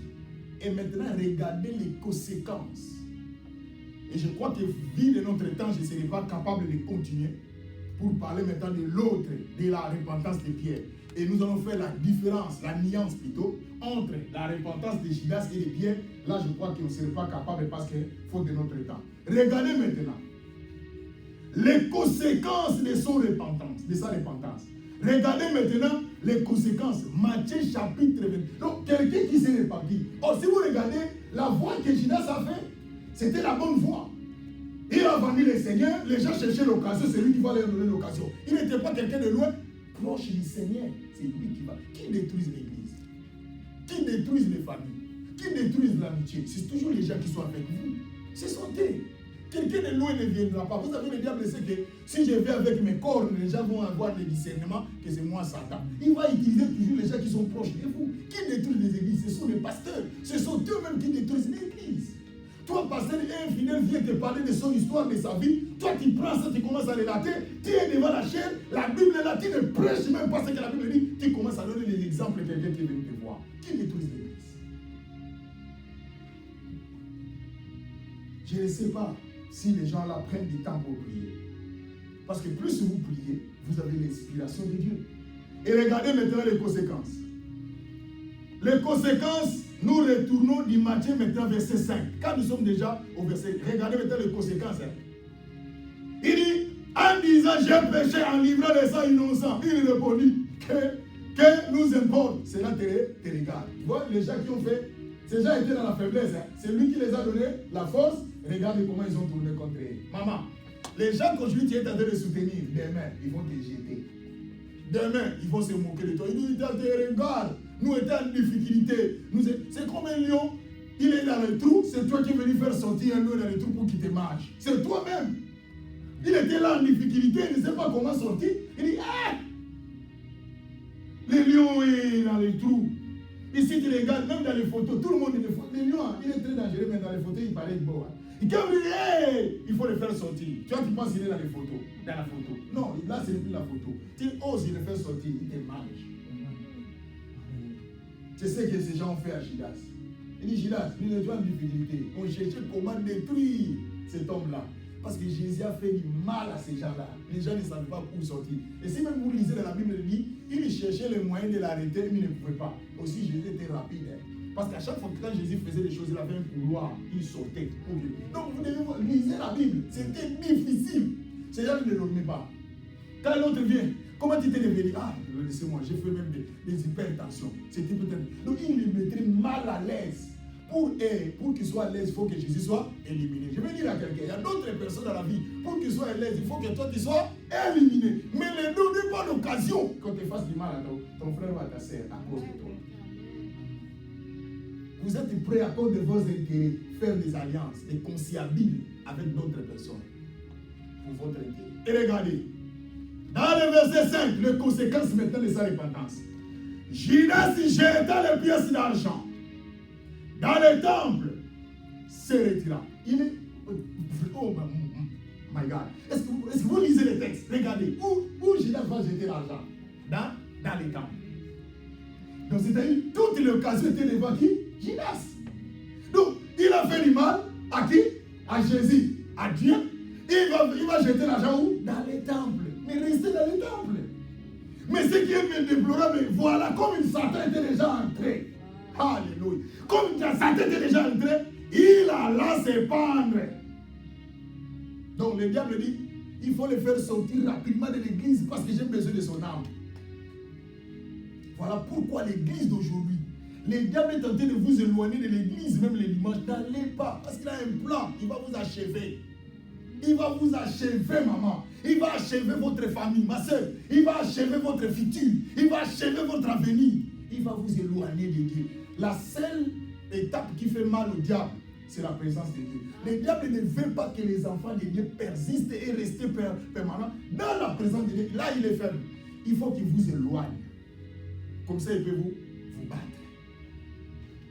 Et maintenant, regardez les conséquences. Et je crois que, vu de notre temps, je ne serai pas capable de continuer pour parler maintenant de l'autre, de la repentance de Pierre. Et nous allons faire la différence, la nuance plutôt, entre la repentance de Judas et de Pierre. Là, je crois qu'on ne serait pas capable parce qu'il faut de notre temps. Regardez maintenant les conséquences de sa repentance. Regardez maintenant les conséquences. Matthieu chapitre 20. Donc, quelqu'un qui s'est repenti. Oh, si vous regardez, la voie que Judas a fait, c'était la bonne voie. Il a vendu le Seigneur, les gens cherchaient l'occasion, c'est lui qui va leur donner l'occasion. Il n'était pas quelqu'un de loin, proche du Seigneur. C'est lui qui va. Qui détruise l'église? Qui détruise les familles? Qui détruise l'amitié? C'est toujours les gens qui sont avec vous. C'est santé. Quelqu'un de loin ne viendra pas. Vous savez, le diable sait que si je vais avec mes cornes, les gens vont avoir le discernement que c'est moi Satan. Il va utiliser toujours les gens qui sont proches de vous. Qui détruisent les églises? Ce sont les pasteurs. Ce sont eux-mêmes qui détruisent l'église. Toi, pasteur infidèle, vient te parler de son histoire, de sa vie. Toi, tu prends ça, tu commences à relater. Tu es devant la chaîne, la Bible est là, tu ne prêches même pas ce que la Bible dit. Tu commences à donner les exemples de quelqu'un qui est venu te voir. Qui détruit l'église? Je ne sais pas si les gens là prennent du temps pour prier. Parce que plus vous priez, vous avez l'inspiration de Dieu. Et regardez maintenant les conséquences. Les conséquences, nous retournons du Matthieu maintenant verset 5. Quand nous sommes déjà au verset, regardez maintenant les conséquences. Il dit, en disant j'ai péché en livrant les sangs innocents, il répondit que nous importe, cela te regarde. Tu vois, les gens qui ont fait, ces gens étaient dans la faiblesse. C'est lui qui les a donné la force. Regardez comment ils ont tourné contre eux. Maman, les gens qu'aujourd'hui tu es en train de soutenir, demain, ils vont te jeter. Demain, ils vont se moquer de toi. Ils disent, regarde, nous étions en difficulté. C'est comme un lion, il est dans le trou, c'est toi qui es venu faire sortir un lion dans le trou pour qu'il te mange. C'est toi-même. Il était là en difficulté, il ne sait pas comment sortir. Il dit, ah! Le lion est dans le trou. Ici, tu regardes, même dans les photos, tout le monde est les photos. Le lion, il est très dangereux, mais dans les photos, il paraît beau. Hein. Il dit, hey, il faut le faire sortir. Tu vois, tu penses qu'il est dans les photos, dans la photo. Non, là, ce n'est plus la photo. Tu oses le faire sortir, il te mange. C'est ce que ces gens ont fait à Judas. Il dit, Judas, nous étions en difficulté. On cherchait comment détruire cet homme-là. Parce que Jésus a fait du mal à ces gens-là. Les gens ne savaient pas où sortir. Et si même vous lisez dans la Bible, il cherchait les moyens de l'arrêter, mais il ne pouvait pas. Aussi, Jésus était rapide. Hein. Parce qu'à chaque fois que quand Jésus faisait des choses, il avait un couloir, il sortait. Donc vous devez lire la Bible. C'était difficile. Ces gens ne l'aimaient pas. Quand l'autre vient, comment tu t'es réveillé? Ah, laissez-moi, j'ai fait même des hypertensions. C'était peut-être. Donc il les mettrait mal à l'aise. Pour qu'il soit à l'aise, il faut que Jésus soit éliminé. Je vais dire à quelqu'un, il y a d'autres personnes dans la vie, pour qu'il soit à l'aise, il faut que toi tu sois éliminé. Mais ne donne pas l'occasion qu'on te fasse du mal à ton frère ou à ta sœur à cause de toi. Vous êtes prêts à cause de vos intérêts, faire des alliances, des conciliables avec d'autres personnes pour votre intérêt. Et regardez, dans le verset 5, les conséquences maintenant de sa repentance. Judas jeta les pièces d'argent dans le temple, se retira. Il est. Oh my God. Est-ce que vous lisez les textes? Regardez. Où Judas va jeter l'argent? Dans les temples. Donc c'est-à-dire, toute l'occasion était devant qui? Judas. Donc, il a fait du mal à qui? À Jésus. À Dieu. Il va jeter l'argent où? Dans les temples. Mais restez dans les temples. Mais ce qui est déplorable, voilà, comme une Satan était déjà entré. Alléluia. Comme Satan était déjà entré, il alla se pendre. Donc le diable dit, il faut le faire sortir rapidement de l'église parce que j'ai besoin de son âme. Voilà pourquoi l'église d'aujourd'hui, le diable est tenté de vous éloigner de l'église, même les dimanches. N'allez pas, parce qu'il a un plan, il va vous achever. Il va vous achever, maman. Il va achever votre famille, ma soeur. Il va achever votre futur. Il va achever votre avenir. Il va vous éloigner de Dieu. La seule étape qui fait mal au diable, c'est la présence de Dieu. Le diable ne veut pas que les enfants de Dieu persistent et restent permanents dans la présence de Dieu. Là, il est faible. Il faut qu'il vous éloigne. Comme ça, il peut vous battre.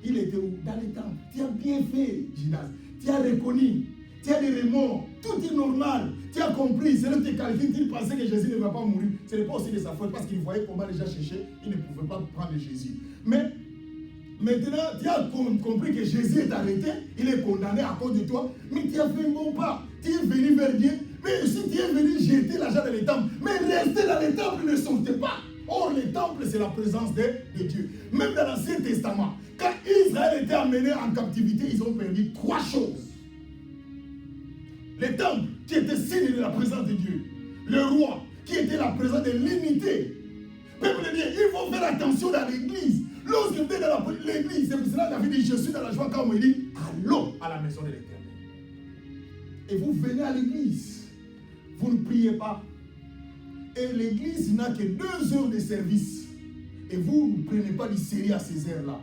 Il était où? Dans les temples. Tu as bien fait, Judas. Tu as reconnu. Tu as des remords. Tout est normal. Tu as compris. C'est là que quelqu'un qui pensait que Jésus ne va pas mourir. Ce n'est pas aussi de sa faute parce qu'il voyait comment les gens cherchaient. Il ne pouvait pas prendre Jésus. Mais maintenant, tu as compris que Jésus est arrêté. Il est condamné à cause de toi. Mais tu as fait un bon pas. Tu es venu vers Dieu. Mais si tu es venu jeter l'argent dans les temples, mais rester dans les temples ne sortez pas. Or, les temples, c'est la présence de Dieu. Même dans l'Ancien Testament, quand Israël était amené en captivité, ils ont perdu 3 choses. Les temples, qui étaient signe de la présence de Dieu. Le roi, qui était la présence de l'unité. Peuple de Dieu, il faut faire attention dans l'église. Lorsque vous êtes dans l'église, c'est pour cela que David dit, je suis dans la joie quand on me dit, allons à la maison de l'Éternel. Et vous venez à l'église. Vous ne priez pas. Et l'église n'a que 2 heures de service. Et vous ne prenez pas du sérieux à ces heures-là.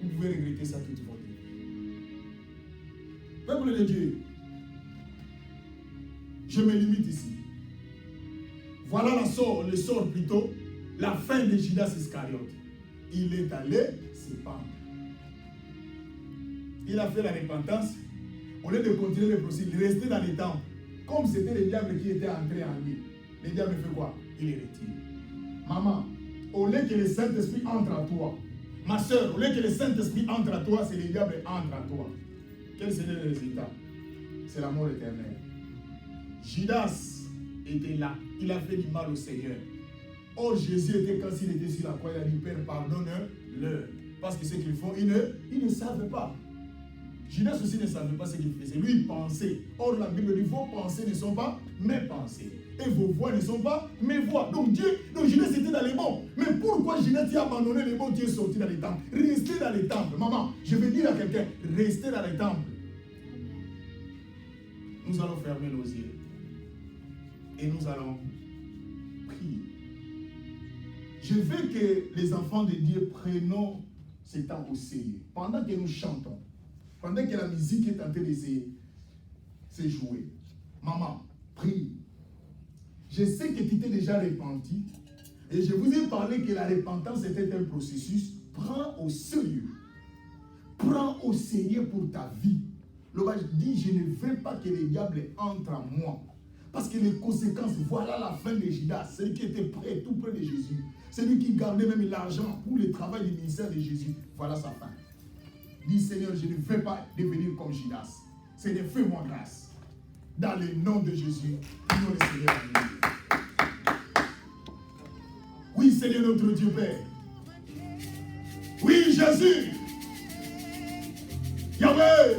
Vous pouvez regretter ça toute votre vie. Peuple de Dieu, je me limite ici. Voilà le sort plutôt, la fin de Judas Iscariote. Il est allé se pendre. Il a fait la repentance. Au lieu de continuer le processus, il restait dans les temples. Comme c'était le diable qui était entré en lui. Le diable fait quoi? Il est retiré. Maman, au lieu que le Saint-Esprit entre à toi, ma soeur, au lieu que le Saint-Esprit entre à toi, c'est le diable entre à toi. Quel serait le résultat? C'est la mort éternelle. Judas était là. Il a fait du mal au Seigneur. Or, Jésus était, quand il était sur la croix, il a dit, Père, pardonne-leur. Parce que ce qu'ils font, ils ne savent pas. Judas aussi ne savait pas ce qu'il faisait. Lui, il pensait. Or, la Bible dit, vos pensées ne sont pas mes pensées. Et vos voix ne sont pas mes voix. Donc, Judas était dans les bons. Mais pourquoi Judas a abandonné les bons? Dieu est sorti dans les temples. Restez dans les temples. Maman, je vais dire à quelqu'un, restez dans les temples. Nous allons fermer nos yeux. Et nous allons prier. Je veux que les enfants de Dieu prennent ce temps au sérieux. Pendant que nous chantons, pendant que la musique est en train de se jouer, maman, prie. Je sais que tu t'es déjà repenti. Et je vous ai parlé que la repentance était un processus. Prends au sérieux. Prends au sérieux pour ta vie. L'Ouvrage dit, je ne veux pas que le diable entre en moi. Parce que les conséquences, voilà la fin de Judas. Celui qui était prêt, tout près de Jésus. Celui qui gardait même l'argent pour le travail du ministère de Jésus. Voilà sa fin. Dis, Seigneur, je ne veux pas devenir comme Judas. Seigneur, fais-moi grâce. Dans le nom de Jésus, nous le Seigneur. Oui, Seigneur notre Dieu Père. Oui, Jésus. Yahweh.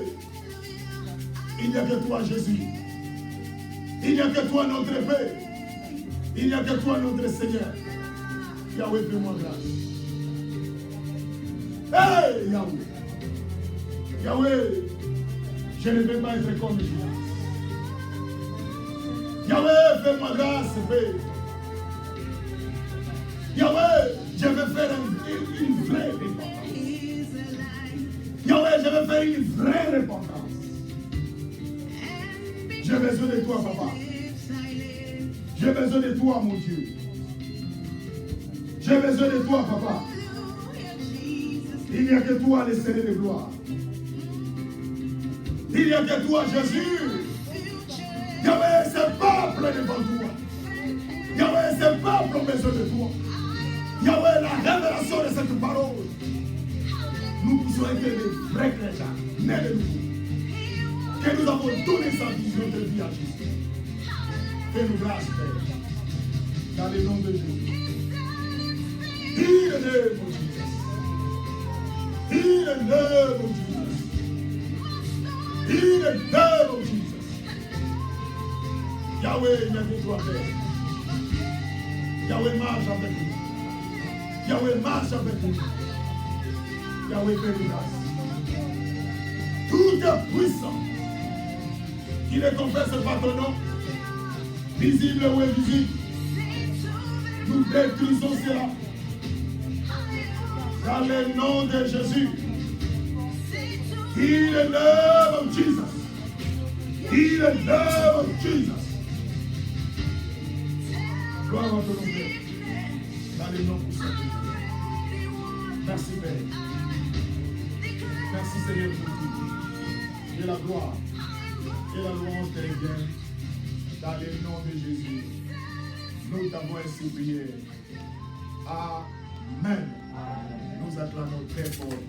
Il n'y a que toi, Jésus. Il n'y a que toi, notre Père. Il n'y a que toi, notre Seigneur. Yahweh, fais-moi grâce. Hey, Yahweh. Yahweh, je ne veux pas être comme Judas. Yahweh, fais-moi grâce, Père. Yahweh, je veux faire une vraie repentance. Yahweh, je veux faire une vraie repentance. J'ai besoin de toi, papa. J'ai besoin de toi, mon Dieu. J'ai besoin de toi, papa. Il n'y a que toi, le Seigneur de gloire. Il n'y a que toi, Jésus. Yahweh, ce peuple devant toi. Yahweh, ce peuple a besoin de toi. Yahweh, la révélation de cette parole. Nous puissions être des vrais chrétiens, nés de nouveau. Que nous avons donné sa vision de vie à Jésus. Fais-nous grâce, Père. Dans le nom de Jésus. In the name of Jesus. In the name of Jesus. In the name of Jesus. Yahweh, il n'y a que toi, Père. Yahweh, marche avec nous. Yahweh, marche avec nous. Yahweh, fais-nous grâce. Tout est puissant. Qui ne confesse pas ton nom, visible ou invisible, nous détruisons cela. Dans le nom de Jésus. In the name of Jesus. In the name of Jesus. Gloire à ton nom, Père. Dans le nom puissant de Jésus. Merci, Père. Merci, Seigneur, pour tout. Et la gloire. Et la louange te revient. Dans le nom de Jésus. Nous t'avons ainsi prié. Amen. Nous acclamons très fort.